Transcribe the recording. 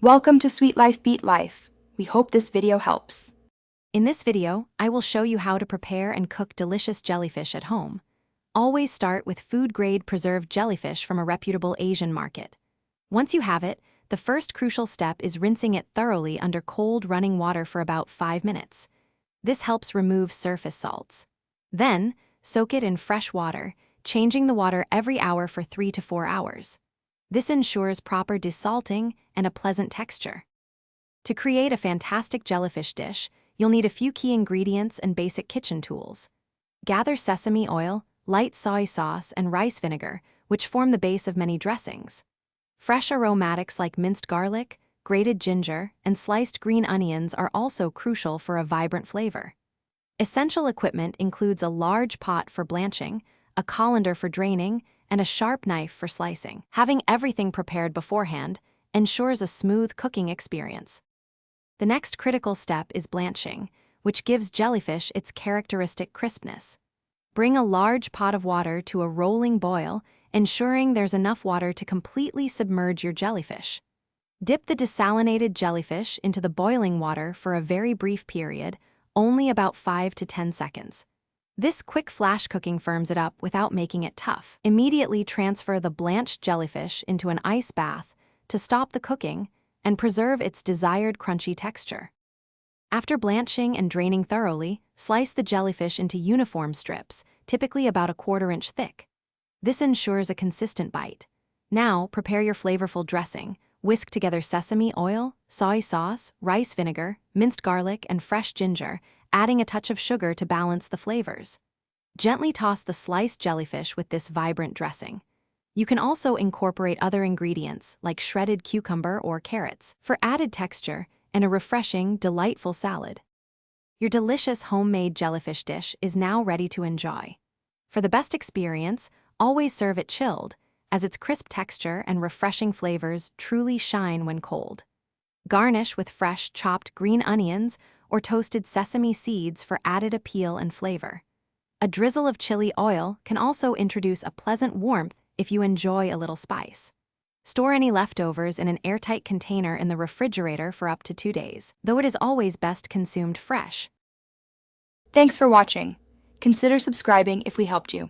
Welcome to Sweet Life Beat Life. We hope this video helps. In this video, I will show you how to prepare and cook delicious jellyfish at home. Always start with food-grade preserved jellyfish from a reputable Asian market. Once you have it, the first crucial step is rinsing it thoroughly under cold running water for about 5 minutes. This helps remove surface salts. Then, soak it in fresh water, changing the water every hour for 3 to 4 hours. This ensures proper desalting and a pleasant texture. To create a fantastic jellyfish dish, you'll need a few key ingredients and basic kitchen tools. Gather sesame oil, light soy sauce, and rice vinegar, which form the base of many dressings. Fresh aromatics like minced garlic, grated ginger, and sliced green onions are also crucial for a vibrant flavor. Essential equipment includes a large pot for blanching, a colander for draining, and a sharp knife for slicing. Having everything prepared beforehand ensures a smooth cooking experience. The next critical step is blanching, which gives jellyfish its characteristic crispness. Bring a large pot of water to a rolling boil, ensuring there's enough water to completely submerge your jellyfish. Dip the desalinated jellyfish into the boiling water for a very brief period, only about 5 to 10 seconds. This quick flash cooking firms it up without making it tough. Immediately transfer the blanched jellyfish into an ice bath to stop the cooking and preserve its desired crunchy texture. After blanching and draining thoroughly, slice the jellyfish into uniform strips, typically about a 1/4 inch thick. This ensures a consistent bite. Now, prepare your flavorful dressing. Whisk together sesame oil, soy sauce, rice vinegar, minced garlic, and fresh ginger, adding a touch of sugar to balance the flavors. Gently toss the sliced jellyfish with this vibrant dressing. You can also incorporate other ingredients like shredded cucumber or carrots for added texture and a refreshing, delightful salad. Your delicious homemade jellyfish dish is now ready to enjoy. For the best experience, always serve it chilled, as its crisp texture and refreshing flavors truly shine when cold. Garnish with fresh chopped green onions or toasted sesame seeds for added appeal and flavor. A drizzle of chili oil can also introduce a pleasant warmth if you enjoy a little spice. Store any leftovers in an airtight container in the refrigerator for up to 2 days, though it is always best consumed fresh. Thanks for watching. Consider subscribing if we helped you.